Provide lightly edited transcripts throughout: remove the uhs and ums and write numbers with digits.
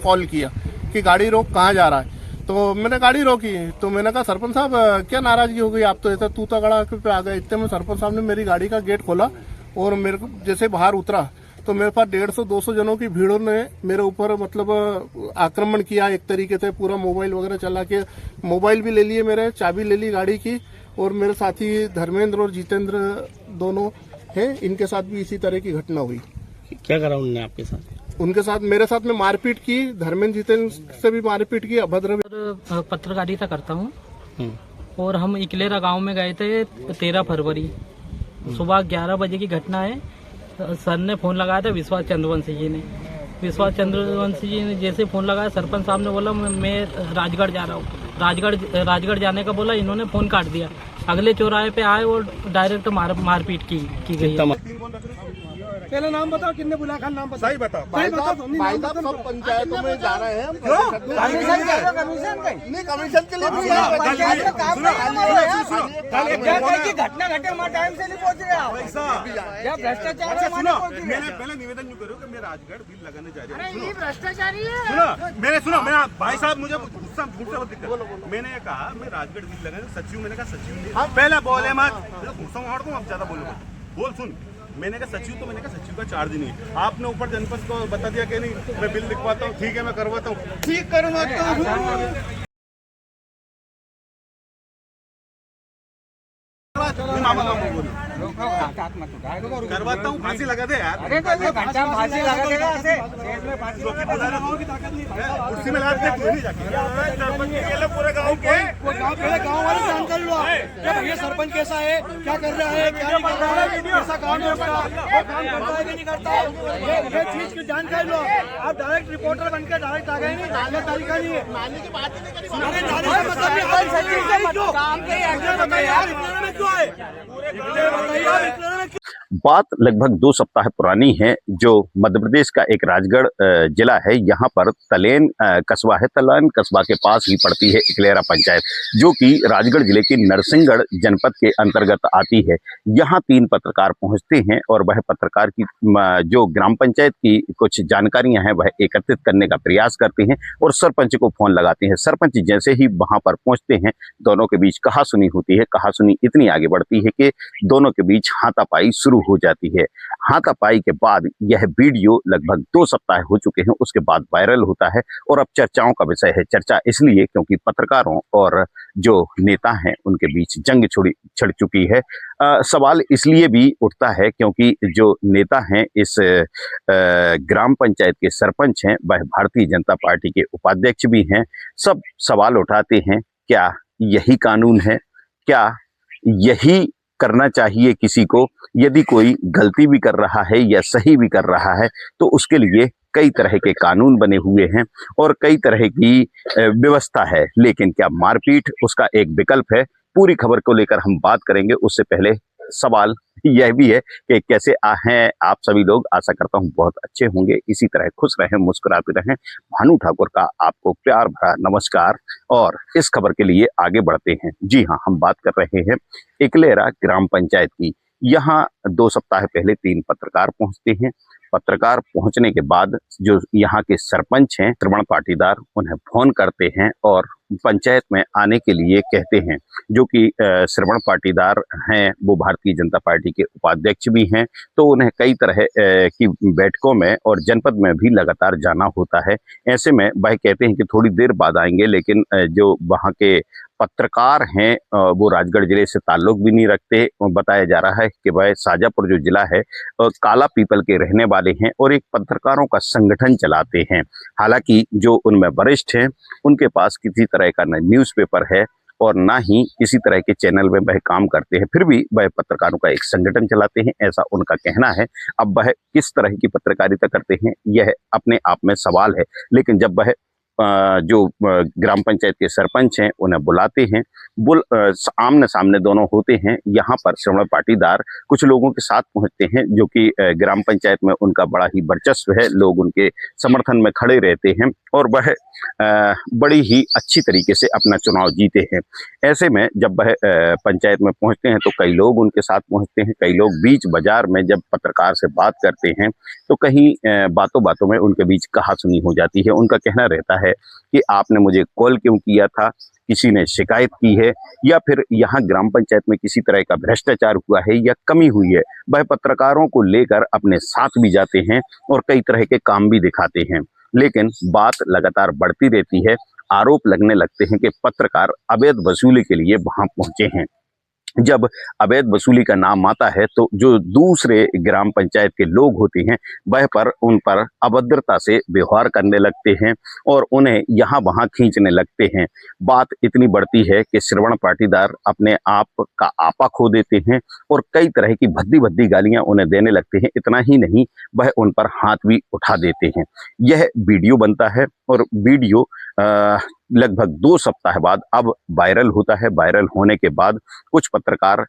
Call किया कि गाड़ी रोक, कहाँ जा रहा है। तो मैंने गाड़ी रोकी, तो मैंने कहा सरपंच साहब क्या नाराजगी हो गई, आप तो ऐसा तू तगड़ा पे आ गए। इतने में सरपंच साहब ने मेरी गाड़ी का गेट खोला और मेरे को जैसे बाहर उतरा तो मेरे पास 150-200 जनों की भीड़ों ने मेरे ऊपर मतलब आक्रमण किया एक तरीके से। पूरा मोबाइल वगैरह चला के, मोबाइल भी ले लिए मेरे, चाबी ले ली गाड़ी की। और मेरे साथी धर्मेंद्र और जितेंद्र दोनों हैं, इनके साथ भी इसी तरह की घटना हुई। क्या करा उन्होंने आपके साथ? उनके साथ मेरे साथ में मारपीट की, धर्मेंद्र जितेंद्र से भी मारपीट की, अभद्र। पत्रकारिता करता हूँ और हम इकलेरा गांव में गए थे 13 फरवरी सुबह 11 बजे की घटना है। सर ने फोन लगाया था विश्वास चंद्रवंशी जी ने। विश्वास चंद्रवंशी जी ने जैसे फोन लगाया, सरपंच साहब ने बोला मैं राजगढ़ जा रहा हूँ। राजगढ़ जाने का बोला, इन्होंने फोन काट दिया। अगले चौराहे पे आए और डायरेक्ट मारपीट की गई। पहले नाम बताओ, कितने बुलाया, खान नाम बताओ। सही बताओ भाई साहब, सब पंचायतों में जा रहे हैं हम। कमीशन के लिए घटना घटे हमारे टाइम से नहीं पहुंच रहा। भ्रष्टाचार से मैंने पहले निवेदन क्यों करूँ कि मैं राजगढ़ बिल लगाने जा रहा हूँ। भ्रष्टाचारी है। सुनो मैं भाई साहब, मुझे गुस्सा दिक्कत। मैंने कहा मैं राजगढ़ बिल लगाने, सचिव मैंने कहा सचिव ने पहले बोले मत, गुस्सा मार दूं, अब ज्यादा बोलूंगा। बोल सुन, मैंने कहा सचिव, तो मैंने कहा सचिव का चार्ज नहीं है। आपने ऊपर जनपद को बता दिया कि नहीं मैं बिल लिखवाता हूँ, ठीक है मैं करवाता हूँ, ठीक करवाता हूँ। करवाता हूँ, फांसी लगा दे यार। फांसी लगा देगा कुर्सी में लगा दे पूरे गाँव के। गाँव वाले जानकारी लो भैया सरपंच कैसा है, क्या कर रहा है, क्या नहीं कर रहा है, कैसा काम करता है, काम करता है कि नहीं करता है, ये चीज की जानकारी लो। आप डायरेक्ट रिपोर्टर बनकर डायरेक्ट आ गए, नहीं नाले तरीका नहीं है। नाले की बात बात लगभग 2 सप्ताह पुरानी है, जो मध्य प्रदेश का एक राजगढ़ जिला है। यहाँ पर तलेन कस्बा है। तलेन कस्बा के पास ही पड़ती है इकलेरा पंचायत, जो कि राजगढ़ जिले की नरसिंहगढ़ जनपद के अंतर्गत आती है। यहाँ 3 पत्रकार पहुँचते हैं और वह पत्रकार की जो ग्राम पंचायत की कुछ जानकारियां हैं वह एकत्रित करने का प्रयास करते हैं और सरपंच को फोन लगाते हैं। सरपंच जैसे ही वहां पर पहुंचते हैं, दोनों के बीच कहासुनी होती है। कहासुनी इतनी आगे बढ़ती है कि दोनों के बीच हाथापाई शुरू हो जाती है। हाथापाई के बाद यह वीडियो लगभग 2 सप्ताह हो चुके हैं, उसके बाद वायरल होता है और अब चर्चाओं का विषय है। चर्चा इसलिए क्योंकि पत्रकारों और जो नेता हैं उनके बीच जंग छिड़ चुकी है। सवाल इसलिए भी उठता है क्योंकि जो नेता हैं, इस ग्राम पंचायत के सरपंच हैं, वह भारतीय जनता पार्टी के उपाध्यक्ष भी हैं। सब सवाल उठाते हैं, क्या यही कानून है? क्या यही करना चाहिए किसी को? यदि कोई गलती भी कर रहा है या सही भी कर रहा है तो उसके लिए कई तरह के कानून बने हुए हैं और कई तरह की व्यवस्था है, लेकिन क्या मारपीट उसका एक विकल्प है? पूरी खबर को लेकर हम बात करेंगे। उससे पहले सवाल यह भी है कि कैसे हैं आप सभी लोग। आशा करता हूं बहुत अच्छे होंगे, इसी तरह खुश रहें, मुस्कुराते रहें। भानु ठाकुर का आपको प्यार भरा नमस्कार और इस खबर के लिए आगे बढ़ते हैं। जी हाँ, हम बात कर रहे हैं इकलेरा ग्राम पंचायत की। यहाँ 2 सप्ताह पहले 3 पत्रकार पहुंचते हैं। पत्रकार पहुंचने के बाद जो यहाँ के सरपंच हैं श्रवण पाटीदार, उन्हें फोन करते हैं और पंचायत में आने के लिए कहते हैं। जो कि श्रवण पाटीदार हैं, वो भारतीय जनता पार्टी के उपाध्यक्ष भी हैं, तो उन्हें कई तरह की बैठकों में और जनपद में भी लगातार जाना होता है। ऐसे में वह कहते हैं कि थोड़ी देर बाद आएंगे, लेकिन जो वहाँ के पत्रकार हैं वो राजगढ़ जिले से ताल्लुक भी नहीं रखते। बताया जा रहा है कि वह शाजापुर जो जिला है काला पीपल के रहने वाले हैं और एक पत्रकारों का संगठन चलाते हैं। हालांकि जो उनमें वरिष्ठ हैं, उनके पास किसी तरह का न न्यूज़पेपर है और ना ही किसी तरह के चैनल में वह काम करते हैं, फिर भी वह पत्रकारों का एक संगठन चलाते हैं, ऐसा उनका कहना है। अब वह किस तरह की पत्रकारिता करते हैं यह अपने आप में सवाल है, लेकिन जब वह जो ग्राम पंचायत के सरपंच हैं उन्हें बुलाते हैं, आमने सामने दोनों होते हैं। यहाँ पर श्रवण पाटीदार कुछ लोगों के साथ पहुंचते हैं, जो कि ग्राम पंचायत में उनका बड़ा ही वर्चस्व है, लोग उनके समर्थन में खड़े रहते हैं और वह बड़ी ही अच्छी तरीके से अपना चुनाव जीते हैं। ऐसे में जब वह पंचायत में पहुंचते हैं तो कई लोग उनके साथ पहुंचते हैं, कई लोग बीच बाजार में जब पत्रकार से बात करते हैं तो कहीं बातों बातों में उनके बीच कहासुनी हो जाती है। उनका कहना रहता है कि आपने मुझे कॉल क्यों किया था, किसी ने शिकायत की है या फिर यहाँ ग्राम पंचायत में किसी तरह का भ्रष्टाचार हुआ है या कमी हुई है। वह पत्रकारों को लेकर अपने साथ भी जाते हैं और कई तरह के काम भी दिखाते हैं, लेकिन बात लगातार बढ़ती रहती है। आरोप लगने लगते हैं कि पत्रकार अवैध वसूली के लिए वहां पहुंचे हैं। जब अवैध वसूली का नाम आता है तो जो दूसरे ग्राम पंचायत के लोग होते हैं वह उन पर अभद्रता से व्यवहार करने लगते हैं और उन्हें यहाँ वहाँ खींचने लगते हैं। बात इतनी बढ़ती है कि श्रवण पाटीदार अपने आप का आपा खो देते हैं और कई तरह की भद्दी भद्दी गालियां उन्हें देने लगते हैं। इतना ही नहीं, वह उन पर हाथ भी उठा देते हैं। यह वीडियो बनता है और वीडियो लगभग 2 सप्ताह बाद अब वायरल होता है। वायरल होने के बाद कुछ पत्रकार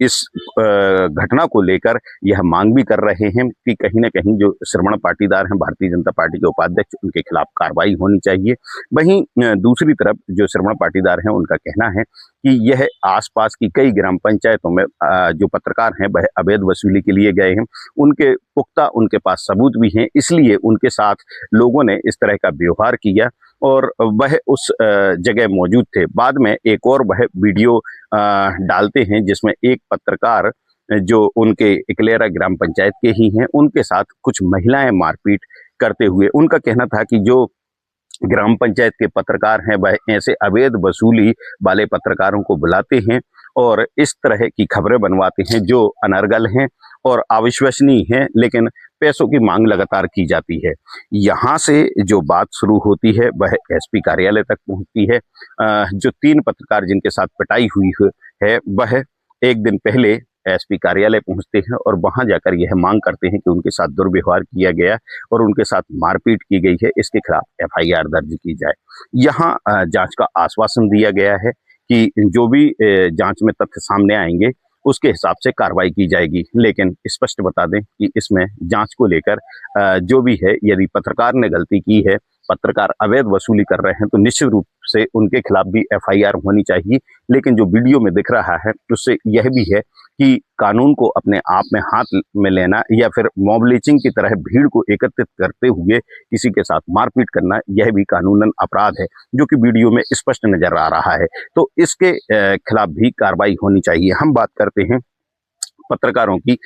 इस घटना को लेकर यह मांग भी कर रहे हैं कि कहीं ना कहीं जो श्रवण पाटीदार हैं, भारतीय जनता पार्टी के उपाध्यक्ष, उनके खिलाफ कार्रवाई होनी चाहिए। वहीं दूसरी तरफ जो श्रवण पाटीदार हैं उनका कहना है कि यह आसपास की कई ग्राम पंचायतों में जो पत्रकार हैं वह अवैध वसूली के लिए गए हैं। उनके पुख्ता उनके पास सबूत भी हैं, इसलिए उनके साथ लोगों ने इस तरह का व्यवहार किया और वह उस जगह मौजूद थे। बाद में एक और वह वीडियो डालते हैं जिसमें एक पत्रकार जो उनके इकलेरा ग्राम पंचायत के ही हैं उनके साथ कुछ महिलाएं मारपीट करते हुए, उनका कहना था कि जो ग्राम पंचायत के पत्रकार हैं वह ऐसे अवैध वसूली वाले पत्रकारों को बुलाते हैं और इस तरह की खबरें बनवाते हैं जो अनर्गल हैं और अविश्वसनीय हैं, लेकिन पैसों की मांग लगातार की जाती है। यहाँ से जो बात शुरू होती है वह एसपी कार्यालय तक पहुँचती है। जो 3 पत्रकार जिनके साथ पिटाई हुई है वह एक दिन पहले एसपी कार्यालय पहुंचते हैं और वहां जाकर यह मांग करते हैं कि उनके साथ दुर्व्यवहार किया गया और उनके साथ मारपीट की गई है, इसके खिलाफ एफआईआर दर्ज की जाए। यहाँ जांच का आश्वासन दिया गया है कि जो भी जांच में तथ्य सामने आएंगे उसके हिसाब से कार्रवाई की जाएगी। लेकिन स्पष्ट बता दें कि इसमें जांच को लेकर जो भी है, यदि पत्रकार ने गलती की है, पत्रकार अवैध वसूली कर रहे हैं तो निश्चित रूप से उनके खिलाफ भी एफआईआर होनी चाहिए। लेकिन जो वीडियो में दिख रहा है उससे यह भी है कि कानून को अपने आप में हाथ में लेना या फिर मॉब लिंचिंग की तरह भीड़ को एकत्रित करते हुए किसी के साथ मारपीट करना, यह भी कानूनन अपराध है, जो कि वीडियो में स्पष्ट नजर आ रहा है। तो इसके खिलाफ भी कार्रवाई होनी चाहिए। हम बात करते हैं पत्रकारों की।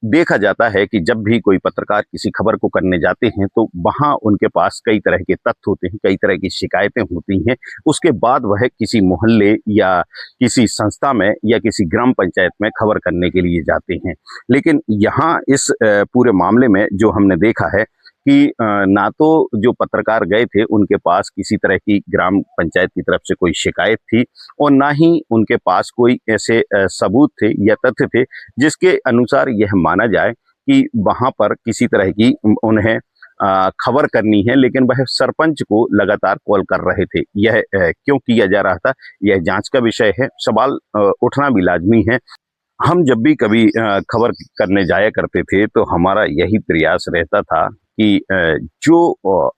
देखा जाता है कि जब भी कोई पत्रकार किसी खबर को करने जाते हैं तो वहां उनके पास कई तरह के तथ्य होते हैं, कई तरह की शिकायतें होती हैं। उसके बाद वह किसी मोहल्ले या किसी संस्था में या किसी ग्राम पंचायत में खबर करने के लिए जाते हैं। लेकिन यहाँ इस पूरे मामले में जो हमने देखा है कि ना तो जो पत्रकार गए थे उनके पास किसी तरह की ग्राम पंचायत की तरफ से कोई शिकायत थी और ना ही उनके पास कोई ऐसे सबूत थे या तथ्य थे जिसके अनुसार यह माना जाए कि वहां पर किसी तरह की उन्हें खबर करनी है। लेकिन वह सरपंच को लगातार कॉल कर रहे थे। यह क्यों किया जा रहा था, यह जांच का विषय है। सवाल उठना भी लाजमी है। हम जब भी कभी खबर करने जाया करते थे तो हमारा यही प्रयास रहता था कि जो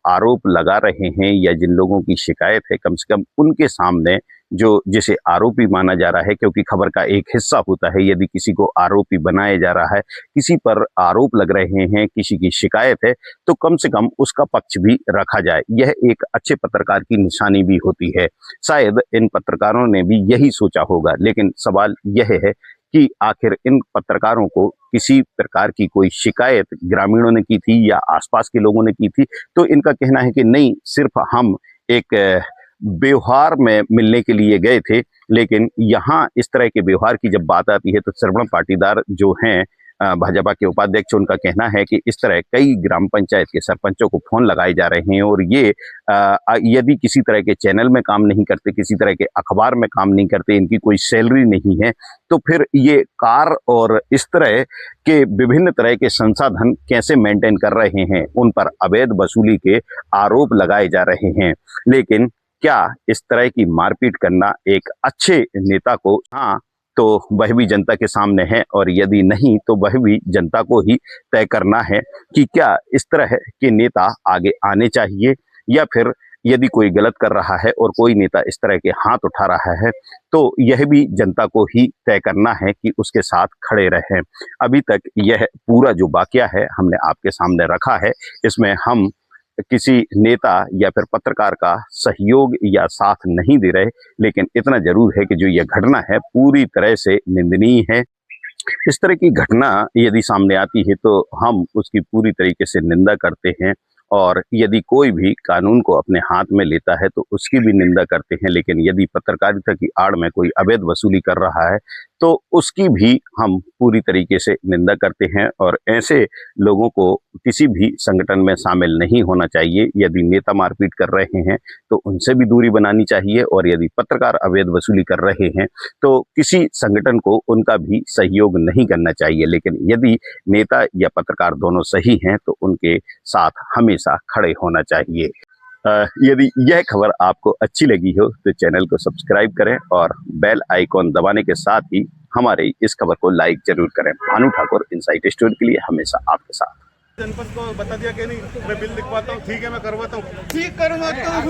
आरोप लगा रहे हैं या जिन लोगों की शिकायत है, कम से कम उनके सामने जो जिसे आरोपी माना जा रहा है, क्योंकि खबर का एक हिस्सा होता है यदि किसी को आरोपी बनाया जा रहा है, किसी पर आरोप लग रहे हैं, किसी की शिकायत है, तो कम से कम उसका पक्ष भी रखा जाए। यह एक अच्छे पत्रकार की निशानी भी होती है। शायद इन पत्रकारों ने भी यही सोचा होगा। लेकिन सवाल यह है कि आखिर इन पत्रकारों को किसी प्रकार की कोई शिकायत ग्रामीणों ने की थी या आसपास के लोगों ने की थी? तो इनका कहना है कि नहीं, सिर्फ हम एक व्यवहार में मिलने के लिए गए थे। लेकिन यहाँ इस तरह के व्यवहार की जब बात आती है तो श्रवण पाटीदार जो हैं भाजपा के उपाध्यक्ष, उनका कहना है कि इस तरह कई ग्राम पंचायत के सरपंचों को फोन लगाए जा रहे हैं और ये यदि किसी तरह के चैनल में काम नहीं करते, किसी तरह के अखबार में काम नहीं करते, इनकी कोई सैलरी नहीं है, तो फिर ये कार और इस तरह के विभिन्न तरह के संसाधन कैसे मेंटेन कर रहे हैं? उन पर अवैध वसूली के आरोप लगाए जा रहे हैं। लेकिन क्या इस तरह की मारपीट करना एक अच्छे नेता को, हाँ, तो वह भी जनता के सामने है, और यदि नहीं तो वह भी जनता को ही तय करना है कि क्या इस तरह के नेता आगे आने चाहिए या फिर यदि कोई गलत कर रहा है और कोई नेता इस तरह के हाथ उठा रहा है तो यह भी जनता को ही तय करना है कि उसके साथ खड़े रहें। अभी तक यह पूरा जो वाकया है हमने आपके सामने रखा है, इसमें हम किसी नेता या फिर पत्रकार का सहयोग या साथ नहीं दे रहे, लेकिन इतना जरूर है कि जो यह घटना है पूरी तरह से निंदनीय है। इस तरह की घटना यदि सामने आती है तो हम उसकी पूरी तरीके से निंदा करते हैं और यदि कोई भी कानून को अपने हाथ में लेता है तो उसकी भी निंदा करते हैं। लेकिन यदि पत्रकारिता की आड़ में कोई अवैध वसूली कर रहा है तो उसकी भी हम पूरी तरीके से निंदा करते हैं और ऐसे लोगों को किसी भी संगठन में शामिल नहीं होना चाहिए। यदि नेता मारपीट कर रहे हैं तो उनसे भी दूरी बनानी चाहिए और यदि पत्रकार अवैध वसूली कर रहे हैं तो किसी संगठन को उनका भी सहयोग नहीं करना चाहिए। लेकिन यदि नेता या पत्रकार दोनों सही हैं तो उनके साथ हमेशा खड़े होना चाहिए। यदि यह खबर आपको अच्छी लगी हो तो चैनल को सब्सक्राइब करें और बेल आइकॉन दबाने के साथ ही हमारे इस खबर को लाइक जरूर करें। भानु ठाकुर इनसाइट स्टोरी के लिए हमेशा आपके साथ। जनपद को बता दिया कि नहीं मैं बिल लिखवाता हूँ, ठीक है मैं करवाता हूँ, ठीक करवाता हूँ